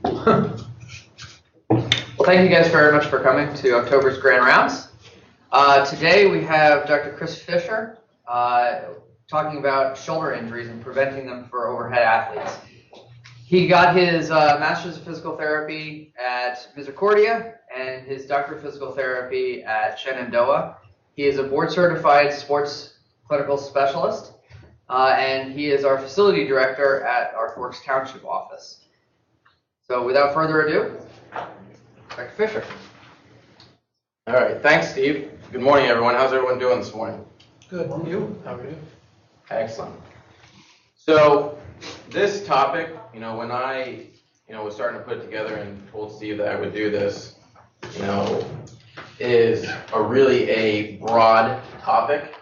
Well, thank you guys very much for coming to October's Grand Rounds. Today we have Dr. Chris Fisher talking about shoulder injuries and preventing them for overhead athletes. He got his Master's of Physical Therapy at Misericordia and his Doctor of Physical Therapy at Shenandoah. He is a board-certified sports clinical specialist, and he is our facility director at our Forks Township office. So without further ado, Dr. Fisher. All right, thanks, Steve. Good morning, everyone. How's everyone doing this morning? Good. You? How are you? Excellent. So this topic, when I, was starting to put it together and told Steve that I would do this, is really a broad topic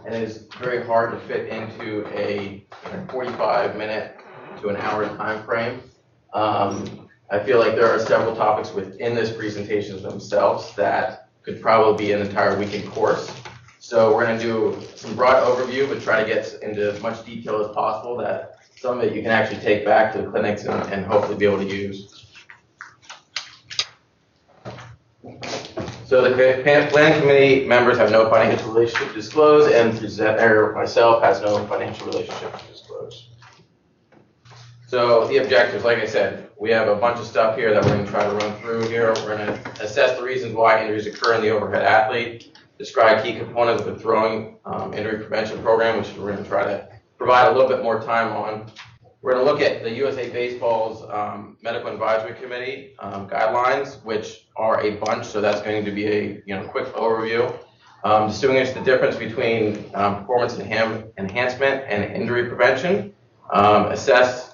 and is very hard to fit into a 45-minute to an hour time frame. I feel like there are several topics within this presentation themselves that could probably be an entire weekend course. So we're going to do some broad overview, but try to get into as much detail as possible that some of it you can actually take back to the clinics and hopefully be able to use. So the planning committee members have no financial relationship to disclose, and the presenter myself has no financial relationship to disclose. So the objectives, like I said, we have a bunch of stuff here that we're going to try to run through here. We're going to assess the reasons why injuries occur in the overhead athlete, describe key components of the throwing injury prevention program, which we're going to try to provide a little bit more time on. We're going to look at the USA Baseball's Medical Advisory Committee guidelines, which are a bunch, so that's going to be a quick overview. Distinguish the difference between performance enhancement and injury prevention. Assess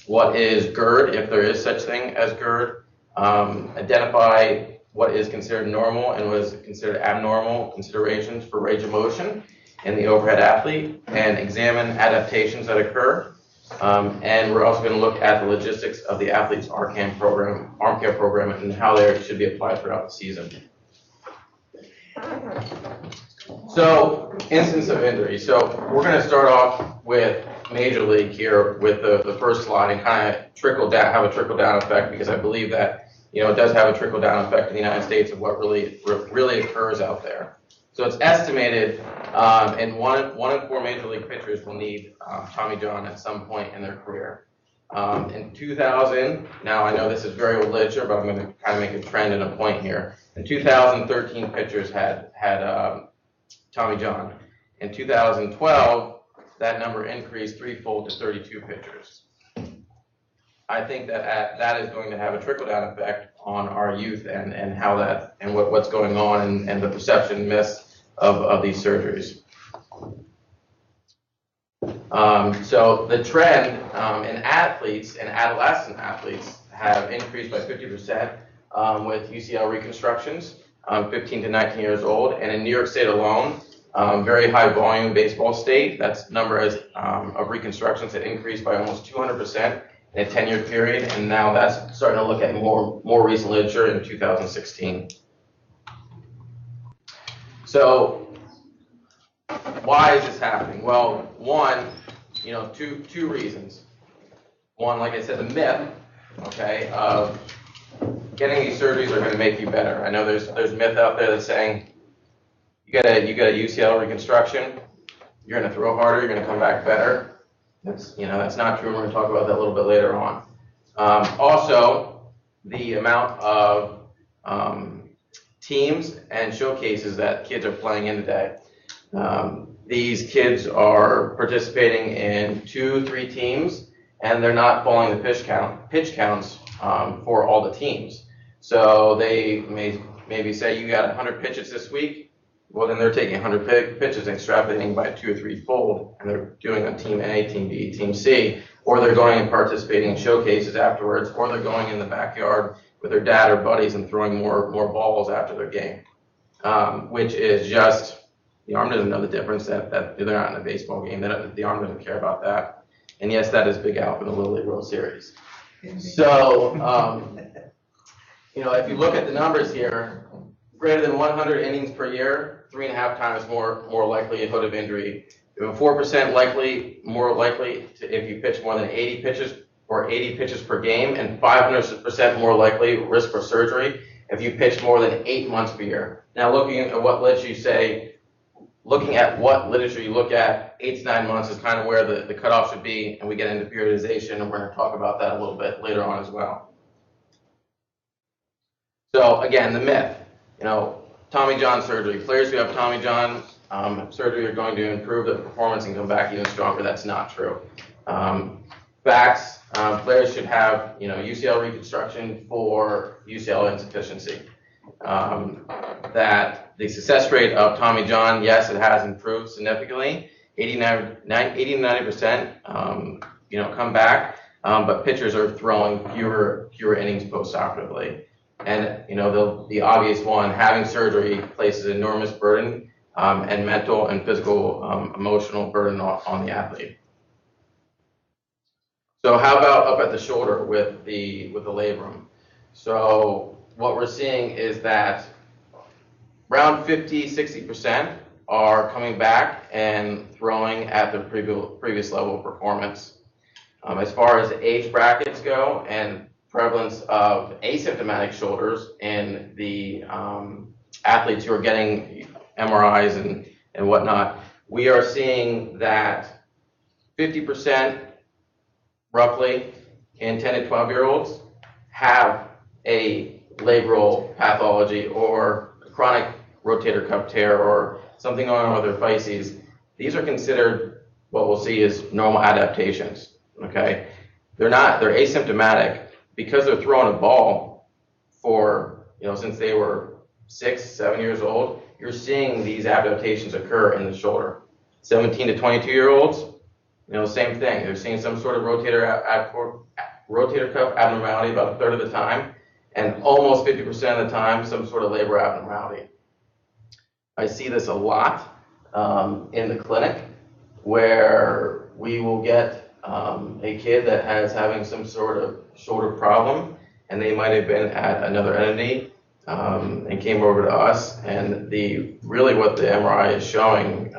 what is GIRD, if there is such thing as GIRD. Identify what is considered normal and what is considered abnormal considerations for range of motion in the overhead athlete, and examine adaptations that occur. And we're also going to look at the logistics of the athlete's arm care program, and how they should be applied throughout the season. So, instance of injury. So we're going to start off with Major League here with the first slide and kind of have a trickle down effect, because I believe that it does have a trickle down effect in the United States of what really occurs out there. So it's estimated, and one in four Major League pitchers will need Tommy John at some point in their career. In 2000, now I know this is very old literature, but I'm going to kind of make a trend and a point here. In 2013, pitchers had Tommy John. In 2012, that number increased threefold to 32 pitchers. I think that is going to have a trickle-down effect on our youth and how that and what's going on and the perception myths of these surgeries. So the trend in athletes and adolescent athletes have increased by 50% with UCL reconstructions, 15 to 19 years old, and in New York State alone, very high volume baseball state, that's number of reconstructions had increased by almost 200%. In a 10-year period, and now that's starting to look at more recent literature in 2016. So why is this happening? Well, one, two reasons. One, like I said, the myth, okay, of getting these surgeries are going to make you better. I know there's myth out there that's saying you get a UCL reconstruction, you're going to throw harder, you're going to come back better. That's not true. We're going to talk about that a little bit later on. Also, the amount of teams and showcases that kids are playing in today. These kids are participating in 2-3 teams, and they're not following the pitch counts for all the teams. So they maybe say you got 100 pitches this week. Well, then they're taking 100 pitches and extrapolating by 2 or 3-fold, and they're doing on Team A, Team B, Team C, or they're going and participating in showcases afterwards, or they're going in the backyard with their dad or buddies and throwing more balls after their game, which is just, the arm doesn't know the difference, that they're not in a baseball game, the arm doesn't care about that. And yes, that is Big Alpha in the Little League World Series. So, if you look at the numbers here, greater than 100 innings per year, 3.5 times more likelihood of injury. 4% more likely if you pitch more than 80 pitches or 80 pitches per game, and 500% more likely risk for surgery if you pitch more than 8 months per year. Now, looking at what literature you look at, 8 to 9 months is kind of where the cutoff should be, and we get into periodization, and we're going to talk about that a little bit later on as well. So again, the myth, Tommy John surgery. Players who have Tommy John surgery are going to improve their performance and come back even stronger. That's not true. Facts, players should have, UCL reconstruction for UCL insufficiency. That the success rate of Tommy John, yes, it has improved significantly. 80 to 90%, come back, but pitchers are throwing fewer innings postoperatively. And the obvious one, having surgery places enormous burden and mental and physical, emotional burden on the athlete. So how about up at the shoulder with the labrum? So what we're seeing is that around 50-60% are coming back and throwing at their previous level of performance. As far as age brackets go and prevalence of asymptomatic shoulders in the athletes who are getting MRIs and whatnot, we are seeing that 50% roughly in 10 to 12-year-olds have a labral pathology or a chronic rotator cuff tear or something going on with their physes. These are considered what we'll see as normal adaptations, okay? They're asymptomatic because they're throwing a ball for, since they were 6, 7 years old. You're seeing these adaptations occur in the shoulder. 17 to 22-year-olds, same thing. They're seeing some sort of rotator cuff abnormality about a third of the time, and almost 50% of the time, some sort of labral abnormality. I see this a lot in the clinic where we will get a kid that having some sort of shoulder problem, and they might have been at another entity and came over to us, and what the MRI is showing,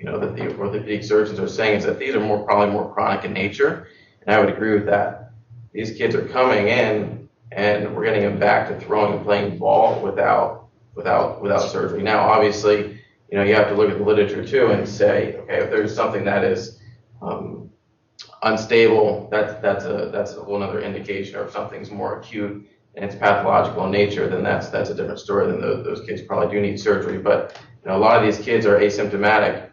that the orthopedic surgeons are saying is that these are probably more chronic in nature, and I would agree with that. These kids are coming in, and we're getting them back to throwing and playing ball without surgery. Now, obviously, you have to look at the literature too and say, okay, if there's something that is unstable, that's a whole other indication, or if something's more acute and it's pathological in nature, then that's a different story. Then those kids probably do need surgery. But a lot of these kids are asymptomatic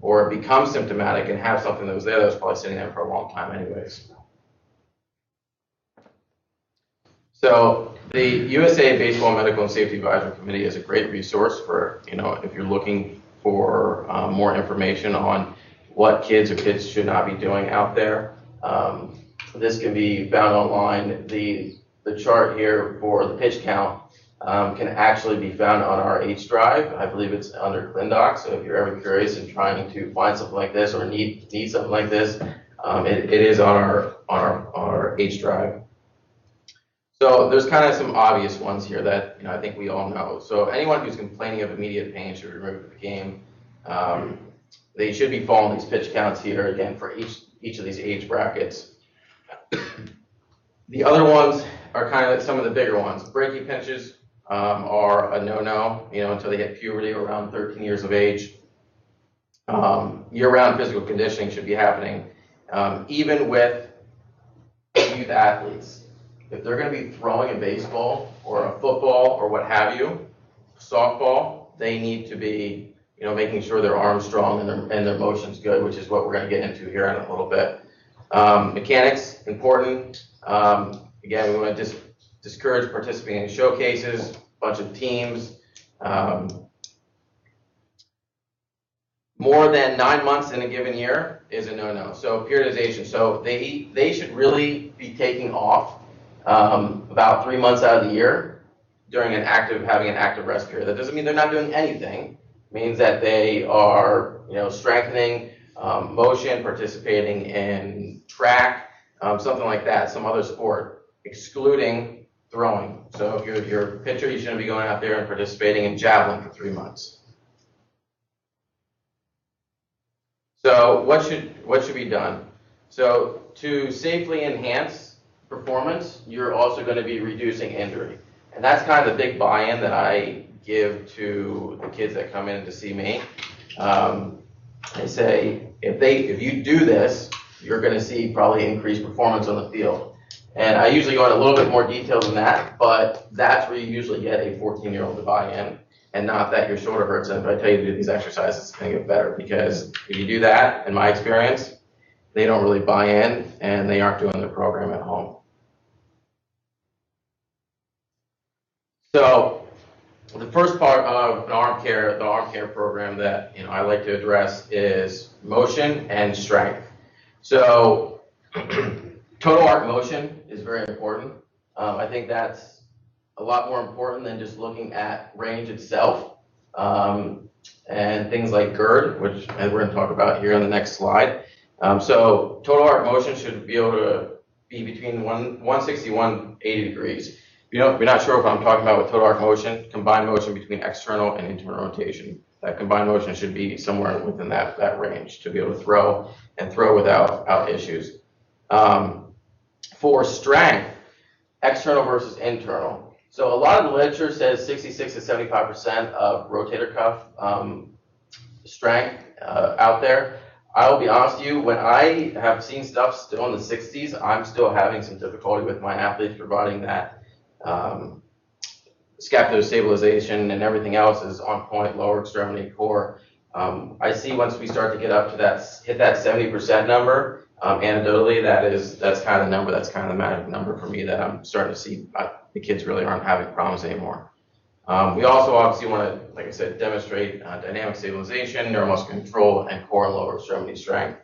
or become symptomatic and have something that was there that was probably sitting there for a long time anyways. So the USA Baseball Medical and Safety Advisory Committee is a great resource for, if you're looking for more information on what kids or kids should not be doing out there. This can be found online. The chart here for the pitch count can actually be found on our H drive. I believe it's under ClinDoc. So if you're ever curious and trying to find something like this or need something like this, it is on our H drive. So there's kind of some obvious ones here that I think we all know. So anyone who's complaining of immediate pain should be removed from the game. They should be following these pitch counts here again for each of these age brackets. The other ones are kind of like some of the bigger ones. Breaking pinches are a no-no, until they hit puberty or around 13 years of age. Year-round physical conditioning should be happening, even with youth athletes. If they're going to be throwing a baseball or a football or what have you, softball, they need to be, making sure their arm's strong and their motion's good, which is what we're going to get into here in a little bit. Mechanics, important. Again, we want to discourage participating in showcases, bunch of teams. More than 9 months in a given year is a no-no. So periodization. So they should really be taking off about 3 months out of the year during having an active rest period. That doesn't mean they're not doing anything. It means that they are, strengthening motion, participating in track, something like that, some other sport, excluding throwing. So if you're a pitcher, you shouldn't be going out there and participating in javelin for 3 months. So what should be done? So to safely enhance performance, you're also going to be reducing injury. And that's kind of the big buy-in that I give to the kids that come in to see me. I say, if you do this, you're going to see probably increased performance on the field. And I usually go into a little bit more detail than that, but that's where you usually get a 14-year-old to buy in, and not that your shoulder hurts. And if I tell you to do these exercises, it's going to get better, because if you do that, in my experience, they don't really buy in, and they aren't doing the program at home. So the first part of the arm care program that I like to address is motion and strength. So total arc motion is very important. I think that's a lot more important than just looking at range itself, and things like GIRD, which we're going to talk about here on the next slide. So total arc motion should be able to be between 160 and 180 degrees. If you're not sure what I'm talking about with total arc motion, combined motion between external and internal rotation. That combined motion should be somewhere within that range to be able to throw without issues. For strength, external versus internal. So a lot of the literature says 66 to 75% of rotator cuff strength out there. I will be honest with you, when I have seen stuff still in the 60s, I'm still having some difficulty with my athletes providing that scapular stabilization, and everything else is on point, lower extremity, core. I see once we start to get up to hit that 70% number, anecdotally, that's kind of the number, that's kind of the magic number for me, that I'm starting to see the kids really aren't having problems anymore. We also obviously want to, like I said, demonstrate dynamic stabilization, neuromuscular control, and core and lower extremity strength.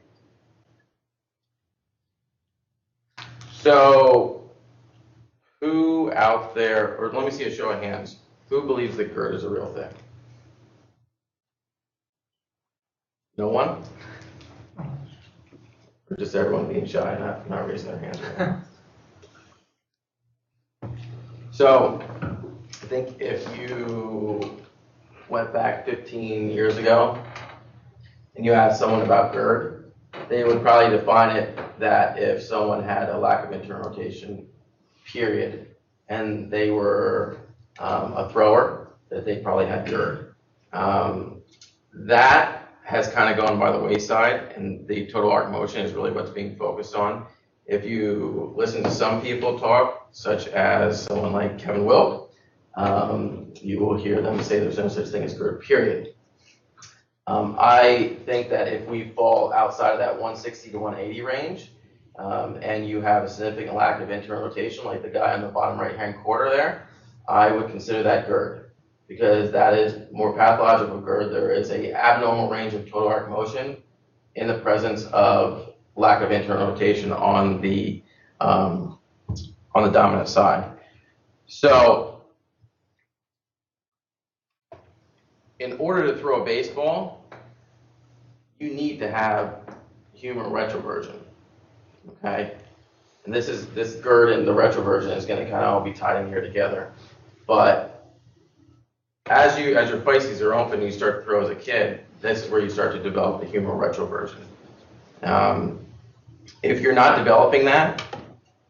So who out there, or let me see a show of hands, who believes that GIRD is a real thing? No one? Or just everyone being shy, not raising their hands right now? So I think if you went back 15 years ago and you asked someone about GIRD, they would probably define it that if someone had a lack of internal rotation, period, and they were a thrower, that they probably had GIRD. That has kind of gone by the wayside, and the total arc motion is really what's being focused on. If you listen to some people talk, such as someone like Kevin Wilk, you will hear them say there's no such thing as GIRD, period. I think that if we fall outside of that 160 to 180 range, and you have a significant lack of internal rotation, like the guy on the bottom right-hand corner there, I would consider that GIRD, because that is more pathological GIRD. There is an abnormal range of total arc motion in the presence of lack of internal rotation on the dominant side. So in order to throw a baseball, you need to have humeral retroversion. Okay, and this GIRD and the retroversion is going to kind of all be tied in here together. But as your physes are open, and you start to throw as a kid, this is where you start to develop the humeral retroversion. If you're not developing that,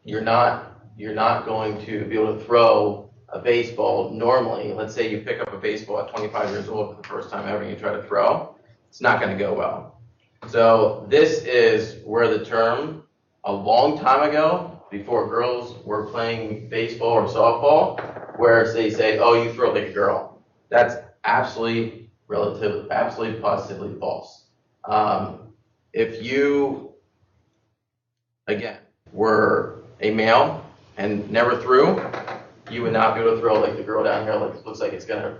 you're not going to be able to throw a baseball normally. Let's say you pick up a baseball at 25 years old for the first time ever, and you try to throw. It's not going to go well. So this is where the term, a long time ago, before girls were playing baseball or softball, where they say, "Oh, you throw like a girl." That's absolutely positively false. If you, again, were a male and never threw, you would not be able to throw like the girl down here. Like it looks like it's gonna,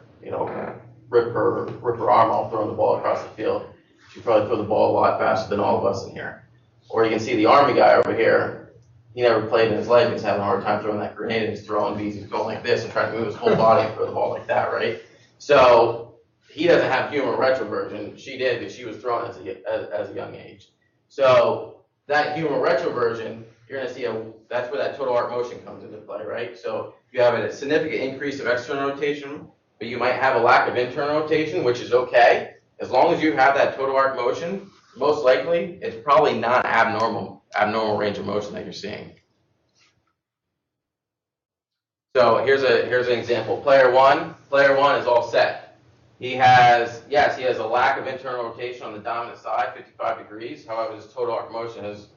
rip her arm off throwing the ball across the field. She'd probably throw the ball a lot faster than all of us in here. Or you can see the Army guy over here. He never played in his life. He's having a hard time throwing that grenade. He's throwing these. He's going like this and trying to move his whole body and throw the ball like that, right? So he doesn't have humeral retroversion. She did because she was thrown as a young age. So that humeral retroversion, you're going to see that's where that total arc motion comes into play, right? So you have a significant increase of external rotation, but you might have a lack of internal rotation, which is okay. As long as you have that total arc motion, most likely, it's probably not abnormal range of motion that you're seeing. So here's an example. Player one is all set. He has a lack of internal rotation on the dominant side, 55 degrees. However, his total motion is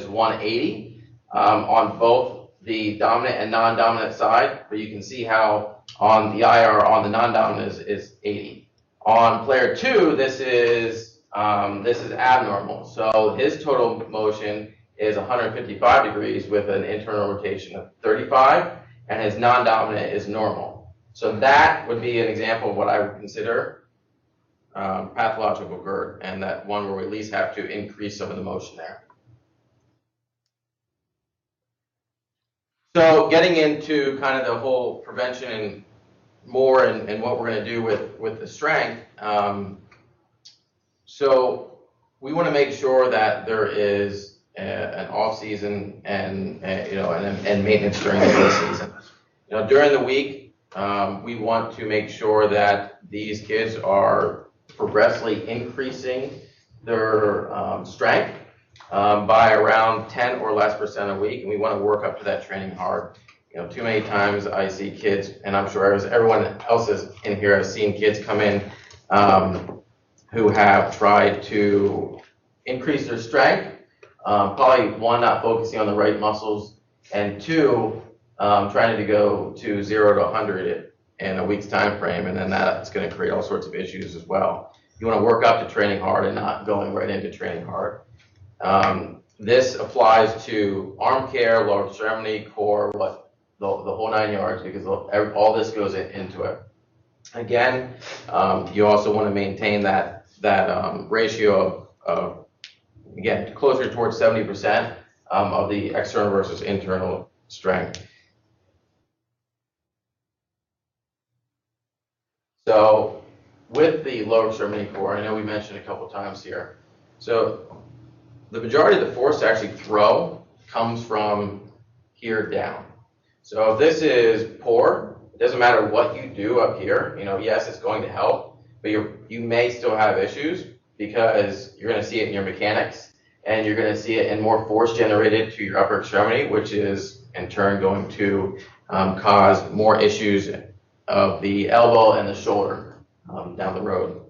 180 on both the dominant and non-dominant side. But you can see how on the IR on the non-dominant is 80. On player two, this is abnormal. So his total motion is 155 degrees with an internal rotation of 35, and his non-dominant is normal. So that would be an example of what I would consider pathological GIRD, and that one where we at least have to increase some of the motion there. So getting into kind of the whole prevention and more and what we're going to do with the strength. So we want to make sure that there is an off season and maintenance during the season. During the week, we want to make sure that these kids are progressively increasing their strength by around 10 or less % a week, and we want to work up to that training hard. Too many times I see kids, and I'm sure everyone else in here has seen kids come in who have tried to increase their strength, probably one, not focusing on the right muscles, and two, trying to go to 0 to 100 in a week's time frame, and then that's going to create all sorts of issues as well. You want to work up to training hard and not going right into training hard. This applies to arm care, lower extremity, core, the whole 9 yards, because all this goes into it. Again, you also want to maintain that ratio of again, closer towards 70% of the external versus internal strength. So with the lower extremity core, I know we mentioned a couple times here. So the majority of the force to actually throw comes from here down. So if this is poor, it doesn't matter what you do up here. Yes, it's going to help, but you may still have issues because you're going to see it in your mechanics, and you're going to see it in more force generated to your upper extremity, which is in turn going to cause more issues of the elbow and the shoulder down the road.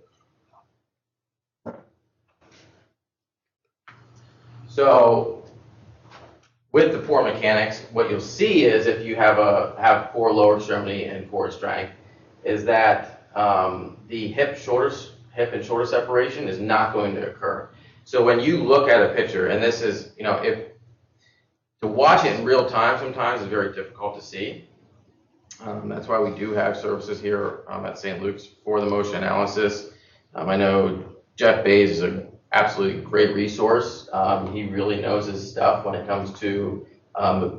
So with the poor mechanics, what you'll see is if you have poor lower extremity and core strength, is that the hip and shoulder separation is not going to occur. So when you look at a picture, and this is, if to watch it in real time sometimes is very difficult to see. That's why we do have services here at St. Luke's for the motion analysis. I know Jeff Bays is an absolutely great resource. He really knows his stuff when it comes to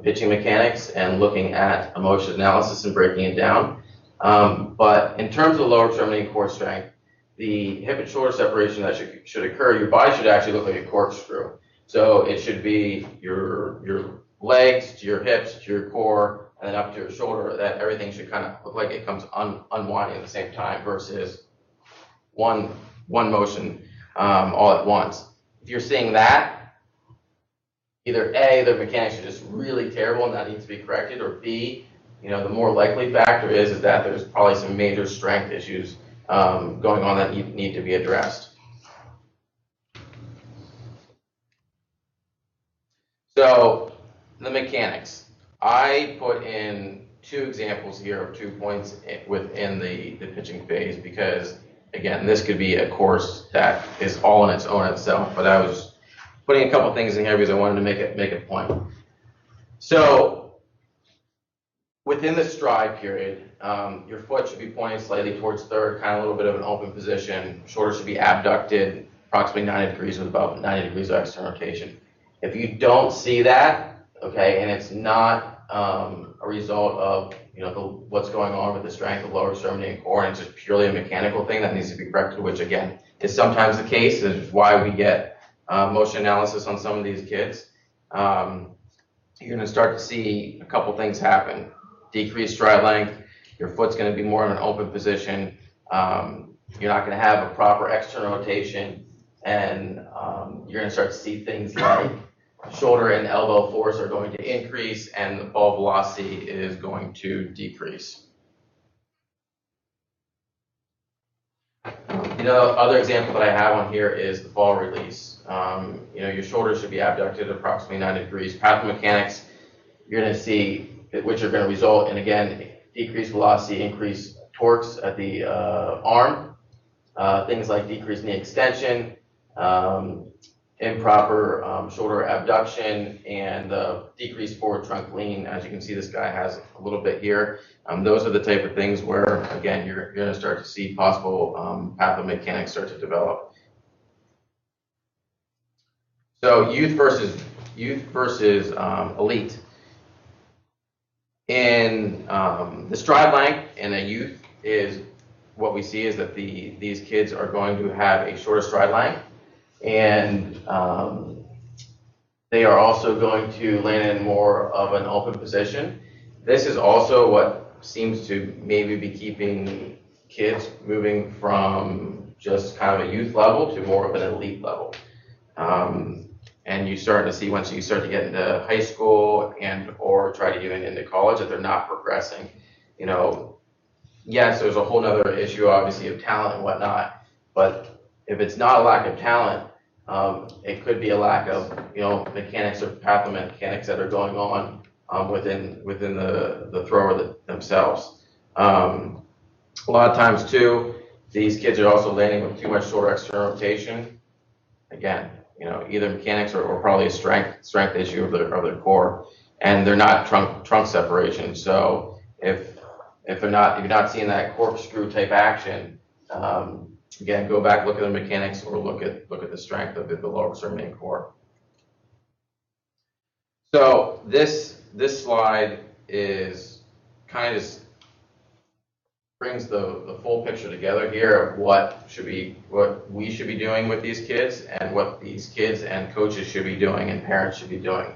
pitching mechanics and looking at motion analysis and breaking it down. But in terms of lower extremity and core strength, the hip and shoulder separation that should occur, your body should actually look like a corkscrew. So it should be your legs to your hips to your core and then up to your shoulder, that everything should kind of look like it comes unwinding at the same time versus one motion all at once. If you're seeing that, either A, the mechanics are just really terrible and that needs to be corrected, or B, the more likely factor is that there's probably some major strength issues going on that need to be addressed. So the mechanics. I put in 2 examples here of 2 points within the pitching phase because, again, this could be a course that is all on its own itself, but I was putting a couple things in here because I wanted to make a point. So within the stride period, your foot should be pointing slightly towards third, kind of a little bit of an open position. Shoulder should be abducted approximately 90 degrees with about 90 degrees of external rotation. If you don't see that, okay, and it's not a result of what's going on with the strength of lower extremity and core, and it's just purely a mechanical thing that needs to be corrected, which again is sometimes the case. This is why we get motion analysis on some of these kids. You're going to start to see a couple things happen. Decreased stride length, your foot's going to be more in an open position, you're not going to have a proper external rotation, and you're going to start to see things like shoulder and elbow force are going to increase, and the ball velocity is going to decrease. Other example that I have on here is the ball release. Your shoulders should be abducted approximately 90 degrees. Pathomechanics, you're going to see, which are going to result in, again, decreased velocity, increased torques at the arm, things like decreased knee extension, improper shoulder abduction, and decreased forward trunk lean. As you can see, this guy has a little bit here. Those are the type of things where, again, you're going to start to see possible pathomechanics start to develop. So youth versus elite. In the stride length in a youth is what we see is that these kids are going to have a shorter stride length, and they are also going to land in more of an open position. This is also what seems to maybe be keeping kids moving from just kind of a youth level to more of an elite level. And you start to see once you start to get into high school and or try to get into college that they're not progressing. Yes, there's a whole other issue, obviously, of talent and whatnot, but if it's not a lack of talent, it could be a lack of, mechanics or pathomechanics that are going on within the thrower themselves. A lot of times, too, these kids are also landing with too much shoulder external rotation. Again, either mechanics or probably a strength issue of their core, and they're not trunk separation. So if you're not seeing that corkscrew type action, again, go back, look at the mechanics, or look at the strength of the lower cervical core. So this slide is kind of just brings the full picture together here of what we should be doing with these kids, and what these kids and coaches should be doing and parents should be doing.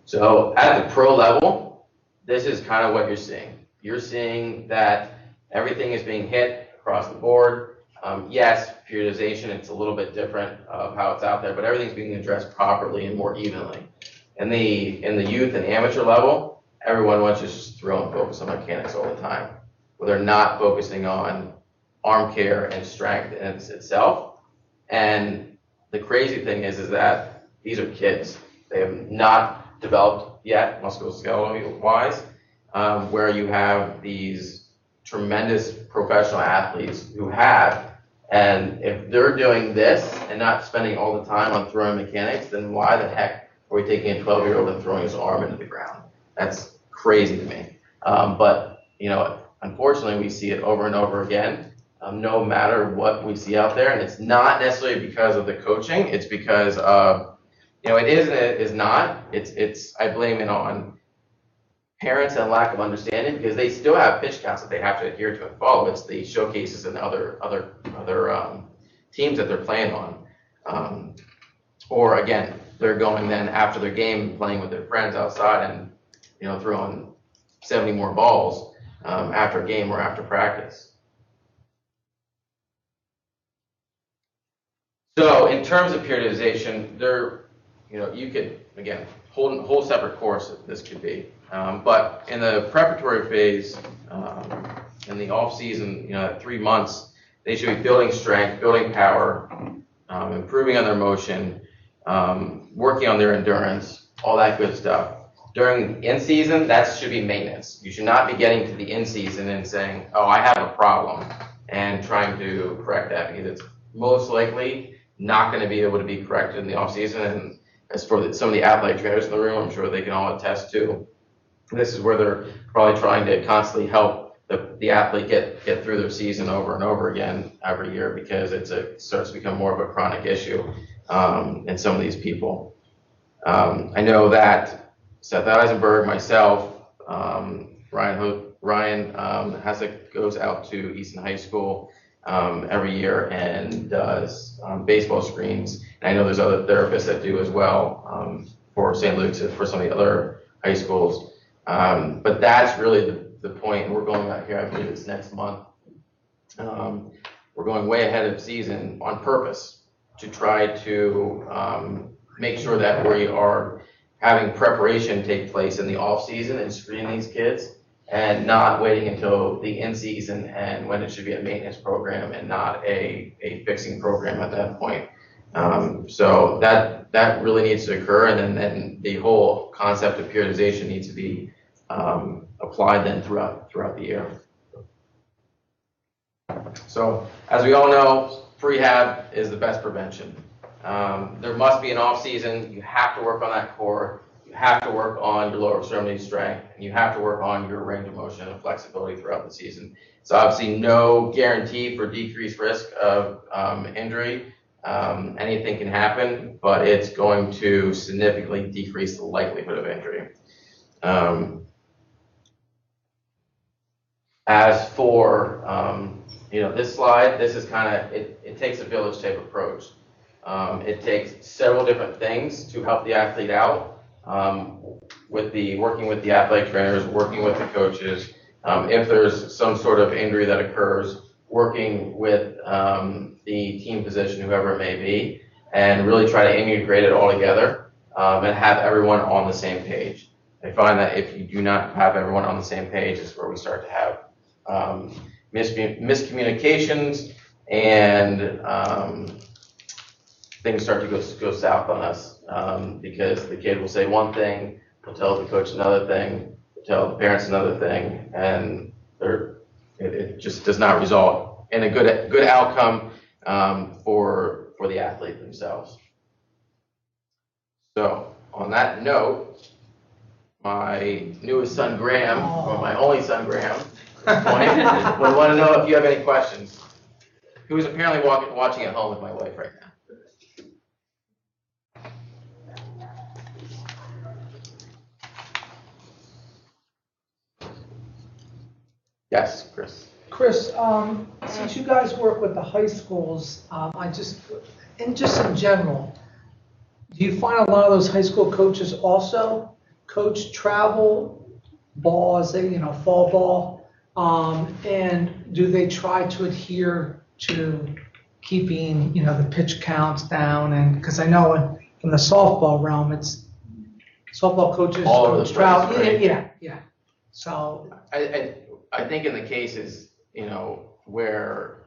So at the pro level, this is kind of what you're seeing. You're seeing that everything is being hit across the board. Yes, periodization, it's a little bit different of how it's out there, but everything's being addressed properly and more evenly. In the youth and amateur level, everyone wants to just throw and focus on mechanics all the time, where they're not focusing on arm care and strength in itself. And the crazy thing is that these are kids. They have not developed yet, musculoskeletal-wise, where you have these tremendous professional athletes who have. And if they're doing this and not spending all the time on throwing mechanics, then why the heck are we taking a 12-year-old and throwing his arm into the ground? That's crazy to me. But unfortunately, we see it over and over again, no matter what we see out there. And it's not necessarily because of the coaching. It's because of, it is and it is not. I blame it on parents and lack of understanding, because they still have pitch counts that they have to adhere to and follow. It's the showcases and other teams that they're playing on. Or again, they're going then after their game playing with their friends outside and throwing 70 more balls after a game or after practice. So in terms of periodization, you could, again, whole separate course this could be. But in the preparatory phase, in the off season, 3 months, they should be building strength, building power, improving on their motion, working on their endurance, all that good stuff. During in season, that should be maintenance. You should not be getting to the in season and saying, "Oh, I have a problem," and trying to correct that, because it's most likely not going to be able to be corrected in the off season. And as for some of the athletic trainers in the room, I'm sure they can all attest to. This is where they're probably trying to constantly help the athlete get through their season over and over again every year, because it starts to become more of a chronic issue in some of these people. I know that Seth Eisenberg, myself, Ryan Hessick goes out to Easton High School every year and does baseball screens. And I know there's other therapists that do as well for St. Luke's and for some of the other high schools. But that's really the point. And we're going out here, I believe it's next month. We're going way ahead of season on purpose. to try to make sure that we are having preparation take place in the off season and screen these kids, and not waiting until the in season and when it should be a maintenance program and not a fixing program at that point. So that really needs to occur, and then the whole concept of periodization needs to be applied then throughout the year. So as we all know, prehab is the best prevention. There must be an off season. You have to work on that core. You have to work on your lower extremity strength, and you have to work on your range of motion and flexibility throughout the season. It's obviously no guarantee for decreased risk of injury. Anything can happen, but it's going to significantly decrease the likelihood of injury. As for this slide, this is kind of, it takes a village type approach. It takes several different things to help the athlete out, working with the athletic trainers, working with the coaches. If there's some sort of injury that occurs, working with the team physician, whoever it may be, and really try to integrate it all together and have everyone on the same page. I find that if you do not have everyone on the same page, is where we start to have miscommunications, and things start to go south on us, because the kid will say one thing, will tell the coach another thing, will tell the parents another thing, and it just does not result in a good outcome for the athlete themselves. So on that note, my newest son Graham, or my only son Graham, would want to know if you have any questions. Who's apparently watching at home with my wife right now. Yes, Chris. Chris, since you guys work with the high schools, just in general, do you find a lot of those high school coaches also coach travel ball, as they, fall ball, and do they try to adhere to keeping, the pitch counts down? And because I know in the softball realm, it's softball coaches all over the travel. place, right? Yeah. So I think in the cases, where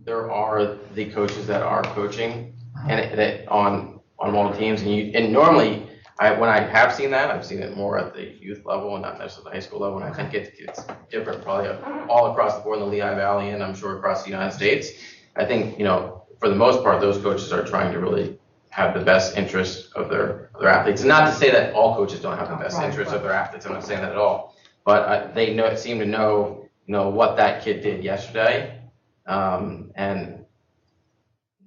there are the coaches that are coaching and on all the teams, and normally when I have seen that, I've seen it more at the youth level and not necessarily the high school level. And I think it's different probably all across the board in the Lehigh Valley, and I'm sure across the United States. I think, for the most part, those coaches are trying to really have the best interest of their athletes. And not to say that all coaches don't have the best interest of their athletes. I'm not saying that at all. But they seem to know what that kid did yesterday, and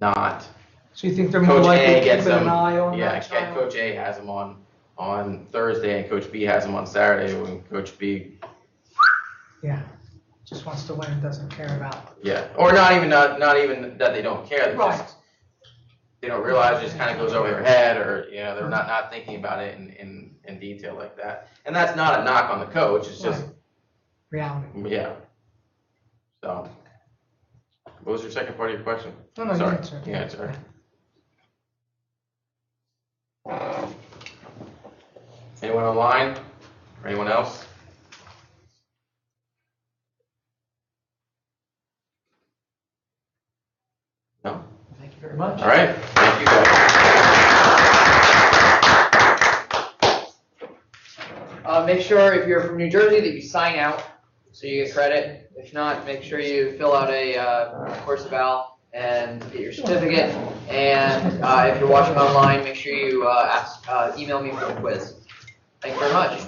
not. So you think they're more likely to keep an eye on that? Yeah, Coach A has them on Thursday, and Coach B has them on Saturday. When Coach B, just wants to win and doesn't care about. Yeah, or not even that they don't care. Right. They don't realize it just kind of goes over their head, or they're not thinking about it in detail like that. And that's not a knock on the coach. It's just reality. Yeah. So, what was your second part of your question? No, sorry. You answered. Anyone online? Or anyone else? No? Thank you very much. All right. Thank you guys. Make sure if you're from New Jersey that you sign out so you get credit. If not, make sure you fill out a course eval and get your certificate. And if you're watching online, make sure you email me for the quiz. Thank you very much.